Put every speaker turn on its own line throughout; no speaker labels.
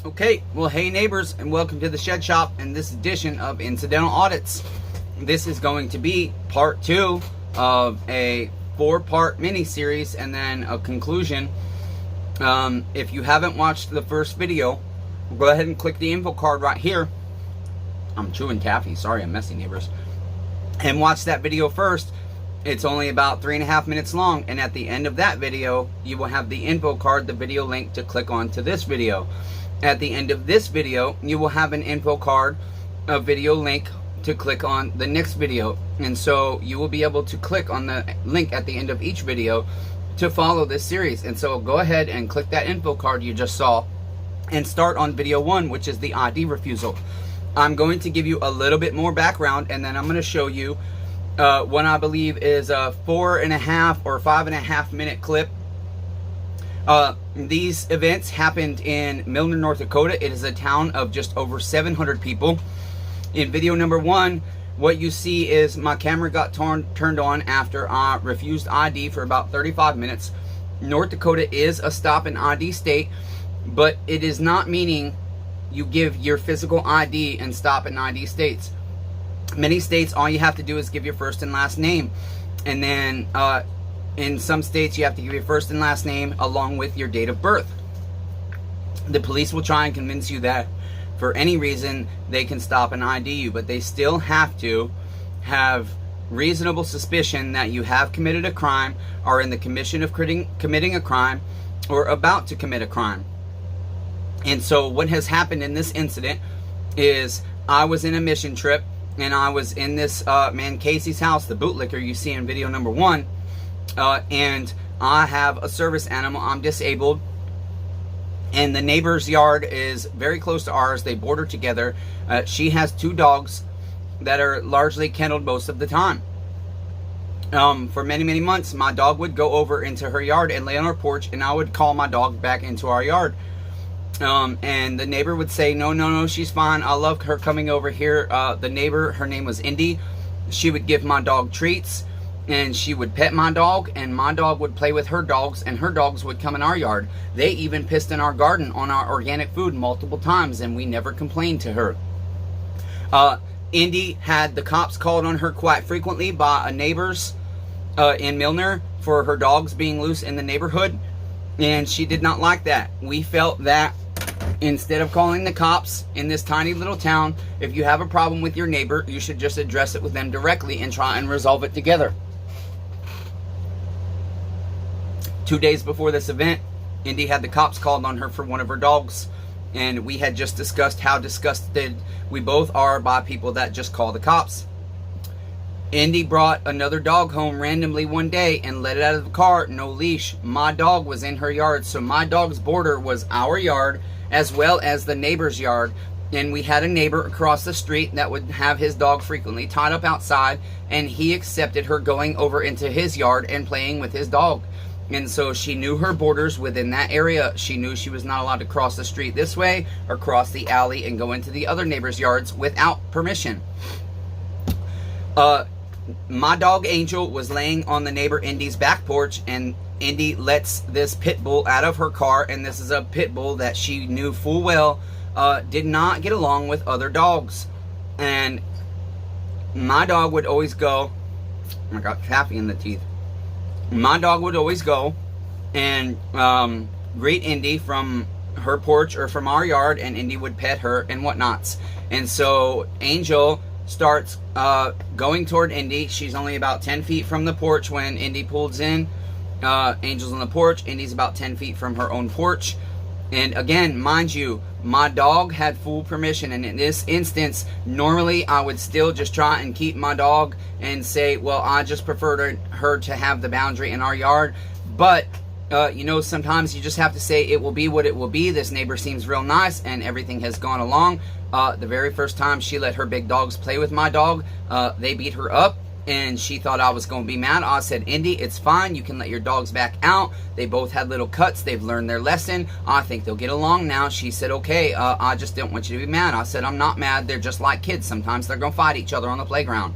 Okay, well, hey neighbors, and welcome to the Shed Shop and this edition of Incidental Audits. This is going to be part 2 of a 4-part mini-series and then a conclusion. If you haven't watched the first video, go ahead and click the info card right here. I'm chewing taffy, sorry I'm messy, neighbors. And watch that video first. It's only about 3.5 minutes long, and at the end of that video, you will have the info card, the video link to click on to this video. At the end of this video, you will have an info card, a video link to click on the next video. And so you will be able to click on the link at the end of each video to follow this series. And so go ahead and click that info card you just saw and start on video 1, which is the ID refusal. I'm going to give you a little bit more background, and then I'm going to show you what I believe is a 4.5 or 5.5 minute clip. These events happened in Milner, North Dakota. It is a town of just over 700 people. In video number 1, what you see is my camera got turned on after I refused ID for about 35 minutes. North Dakota is a stop and ID state, but it is not meaning you give your physical ID and stop and ID states. Many states, all you have to do is give your first and last name, and then in some states you have to give your first and last name along with your date of birth. The police will try and convince you that for any reason they can stop and ID you, but they still have to have reasonable suspicion that you have committed a crime, are in the commission of committing a crime, or about to commit a crime. And so what has happened in this incident is I was in a mission trip, and I was in this man Casey's house, the bootlicker you see in video number 1, and I have a service animal. I'm disabled, and the neighbor's yard is very close to ours. They border together. She has 2 dogs that are largely kenneled most of the time. For many months, my dog would go over into her yard and lay on her porch, and I would call my dog back into our yard. And the neighbor would say, no, she's fine. I love her coming over here. The neighbor, her name was Indy. She would give my dog treats, and she would pet my dog, and my dog would play with her dogs, and her dogs would come in our yard. They even pissed in our garden on our organic food multiple times, and we never complained to her. Indy had the cops called on her quite frequently by neighbors in Milner for her dogs being loose in the neighborhood, and she did not like that. We felt that instead of calling the cops in this tiny little town, if you have a problem with your neighbor, you should just address it with them directly and try and resolve it together. 2 days before this event, Indy had the cops called on her for one of her dogs, and we had just discussed how disgusted we both are by people that just call the cops. Indy brought another dog home randomly one day and let it out of the car, no leash. My dog was in her yard, so my dog's border was our yard as well as the neighbor's yard. And we had a neighbor across the street that would have his dog frequently tied up outside, and he accepted her going over into his yard and playing with his dog. And so she knew her borders within that area. She knew she was not allowed to cross the street this way or cross the alley and go into the other neighbor's yards without permission. My dog Angel was laying on the neighbor Indy's back porch, and Indy lets this pit bull out of her car, and this is a pit bull that she knew full well did not get along with other dogs. And my dog would always go, I got taffy in the teeth. My dog would always go and greet Indy from her porch or from our yard, and Indy would pet her and whatnots. And so Angel starts going toward Indy. She's only about 10 feet from the porch when Indy pulls in. Angel's on the porch. Indy's about 10 feet from her own porch. And again, mind you, my dog had full permission. And in this instance, normally I would still just try and keep my dog and say, well, I just prefer her to have the boundary in our yard. But you know, sometimes you just have to say it will be what it will be. This neighbor seems real nice, and everything has gone along. The very first time she let her big dogs play with my dog, they beat her up, and she thought I was going to be mad. I said, Indy, it's fine. You can let your dogs back out. They both had little cuts. They've learned their lesson. I think they'll get along now. She said, okay, I just don't want you to be mad. I said, I'm not mad. They're just like kids. Sometimes they're going to fight each other on the playground.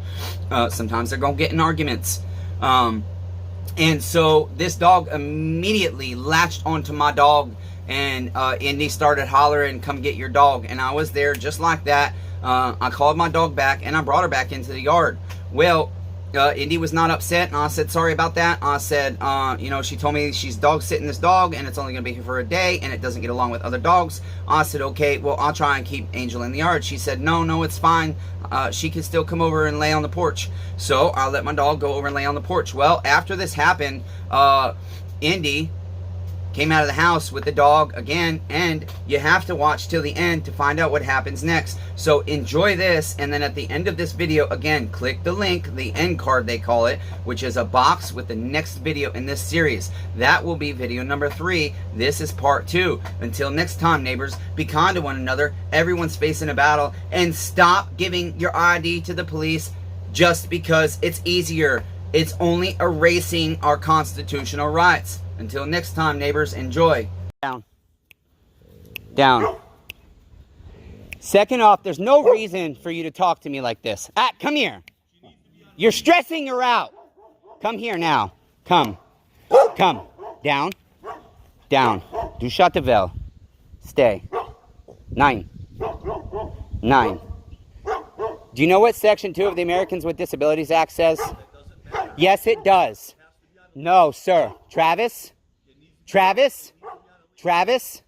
Sometimes they're going to get in arguments. And so this dog immediately latched onto my dog and Indy started hollering, "Come get your dog." And I was there just like that. I called my dog back and I brought her back into the yard. Well, Indy was not upset, and I said, "Sorry about that." I said, you know, she told me she's dog sitting this dog and it's only gonna be here for a day and it doesn't get along with other dogs. I said, "Okay, well, I'll try and keep Angel in the yard." She said, no, it's fine. She can still come over and lay on the porch. So I let my dog go over and lay on the porch. Well, after this happened, Indy came out of the house with the dog again, and you have to watch till the end to find out what happens next. So enjoy this, and then at the end of this video, again, click the link, the end card they call it, which is a box with the next video in this series. That will be video number 3. This is part 2. Until next time, neighbors, be kind to one another. Everyone's facing a battle, and stop giving your ID to the police just because it's easier. It's only erasing our constitutional rights. Until next time, neighbors, enjoy. Down. Down. Second off, there's no reason for you to talk to me like this. Come here. You're stressing her out. Come here now. Come. Come. Down. Down. Du Châteauvel. Stay. 9. 9. Do you know what Section 2 of the Americans with Disabilities Act says? Yes, it does. No, sir. Travis? Travis? Travis?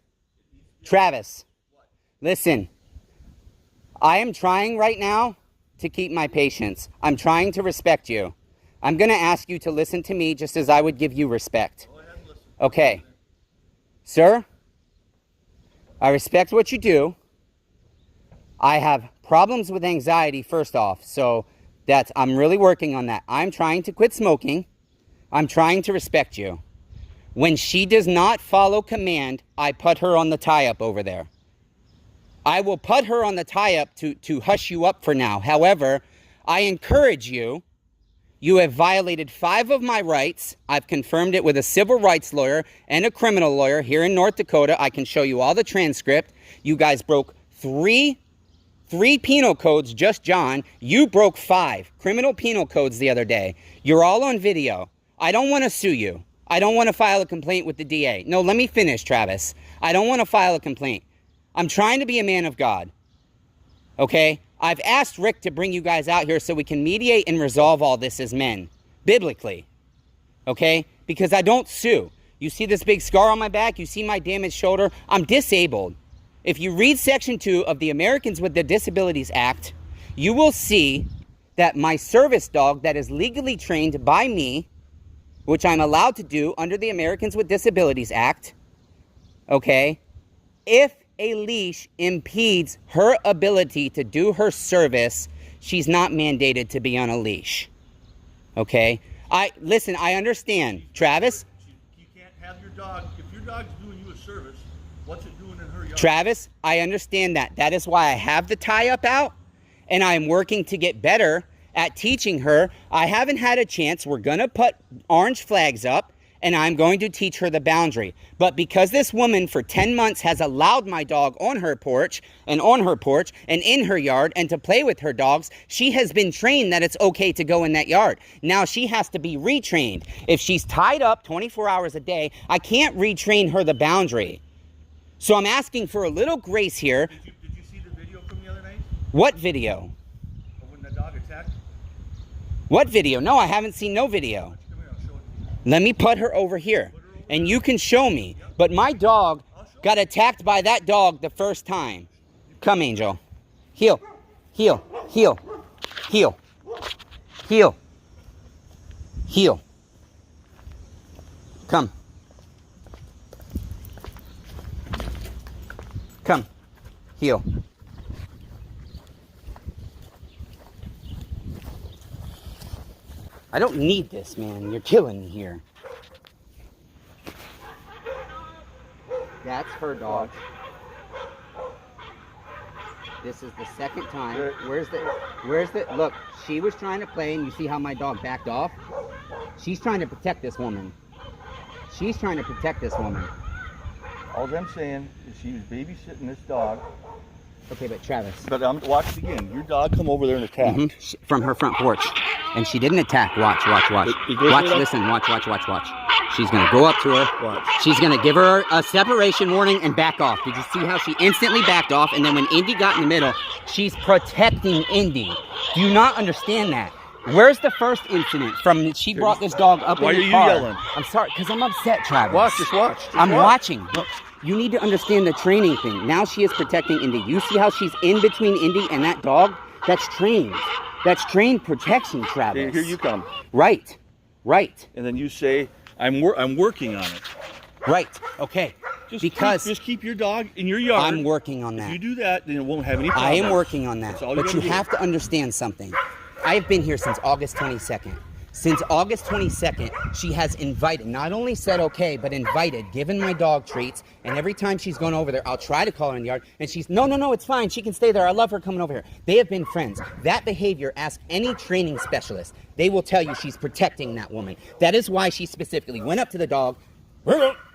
Travis. Listen. I am trying right now to keep my patience. I'm trying to respect you. I'm going to ask you to listen to me just as I would give you respect. Okay. Sir, I respect what you do. I have problems with anxiety, first off, so I'm really working on that. I'm trying to quit smoking. I'm trying to respect you. When she does not follow command, I put her on the tie-up over there. I will put her on the tie-up to hush you up for now. However, I encourage you. You have violated 5 of my rights. I've confirmed it with a civil rights lawyer and a criminal lawyer here in North Dakota. I can show you all the transcript. You guys broke 3 penal codes, just John. You broke 5 criminal penal codes the other day. You're all on video. I don't want to sue you. I don't want to file a complaint with the DA. No, let me finish, Travis. I don't want to file a complaint. I'm trying to be a man of God. Okay? I've asked Rick to bring you guys out here so we can mediate and resolve all this as men. Biblically. Okay? Because I don't sue. You see this big scar on my back? You see my damaged shoulder? I'm disabled. If you read Section 2 of the Americans with Disabilities Act, you will see that my service dog that is legally trained by me, which I'm allowed to do under the Americans with Disabilities Act, okay, if a leash impedes her ability to do her service, she's not mandated to be on a leash, okay? Listen, I understand, Travis.
You can't have your dog, if your dog's doing you a service, what's it doing in her yard?
Travis, I understand that. That is why I have the tie-up out, and I'm working to get better at teaching her. I haven't had a chance. We're going to put orange flags up, and I'm going to teach her the boundary. But because this woman for 10 months has allowed my dog on her porch and in her yard and to play with her dogs, she has been trained that it's okay to go in that yard. Now she has to be retrained. If she's tied up 24 hours a day, I can't retrain her the boundary. So I'm asking for a little grace here.
Did you see the video from the other night?
What video?
When the dog attacked?
What video? No, I haven't seen no video.
Come here, I'll show it to you.
Let me put her over here, and you can show me. But my dog got attacked by that dog the first time. Come, Angel. Heel. Heel. Heel. Heel. Heel. Heel. Come. Come. Heel. I don't need this, man. You're killing me here. That's her dog. This is the second time. Where's the, look, she was trying to play, and you see how my dog backed off? She's trying to protect this woman. She's trying to protect this woman.
All I'm saying is she was babysitting this dog.
Okay, but Travis.
But watch it again. Your dog come over there and attacked.
From her front porch. And she didn't attack. Watch. Watch, listen. Watch. She's going to go up to her.
Watch.
She's going to give her a separation warning and back off. Did you see how she instantly backed off? And then when Indy got in the middle, she's protecting Indy. Do you not understand that? Where's the first incident from she brought this dog up in the car?
Why are you yelling?
I'm sorry, because I'm upset, Travis.
Watch, just watch.
I'm watching. Look, you need to understand the training thing. Now she is protecting Indy. You see how she's in between Indy and that dog? That's trained. That's trained protection, Travis.
Okay, here you come.
Right. Right.
And then you say, I'm working on it.
Right. Okay.
Just keep your dog in your yard.
I'm working on that.
If you do that, then it won't have any problems.
I am working on that.
That's all
But you have to understand something. I've been here since August 22nd. Since August 22nd, she has invited, not only said okay, but invited, given my dog treats, and every time she's gone over there, I'll try to call her in the yard, and she's, no, it's fine, she can stay there, I love her coming over here. They have been friends. That behavior, ask any training specialist. They will tell you she's protecting that woman. That is why she specifically went up to the dog,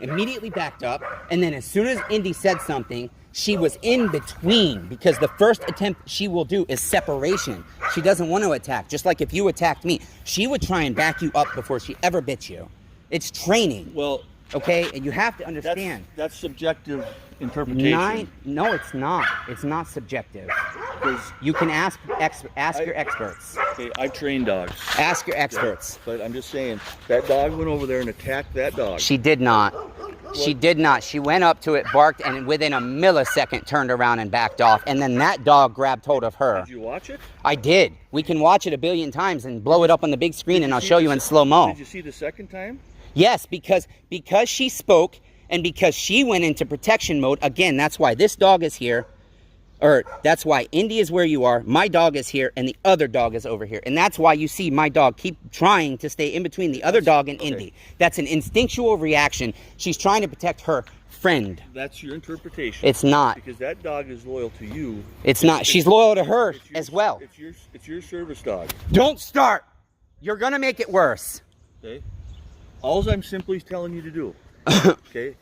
immediately backed up, and then as soon as Indy said something, she was in between, because the first attempt she will do is separation. She doesn't want to attack. Just like if you attacked me, she would try and back you up before she ever bit you. It's training.
Well,
okay, and you have to understand.
That's subjective interpretation.
No, it's not. It's not subjective. You can ask your experts.
Okay, I've trained dogs.
Ask your experts.
But I'm just saying, that dog went over there and attacked that dog.
She did not. She did not. She went up to it, barked, and within a millisecond turned around and backed off. And then that dog grabbed hold of her.
Did you watch it?
I did. We can watch it a billion times and blow it up on the big screen, and I'll show you in slow-mo.
Did you see the second time?
Yes, because she spoke and because she went into protection mode. Again, that's why this dog is here. Or that's why Indy is where you are, my dog is here, and the other dog is over here. And that's why you see my dog keep trying to stay in between the other dog and Indy. That's an instinctual reaction. She's trying to protect her friend.
That's your interpretation.
It's not.
Because that dog is loyal to you.
It's not. She's loyal to her as well.
It's your service dog.
Don't start. You're going to make it worse.
Okay? All I'm simply telling you to do. Okay?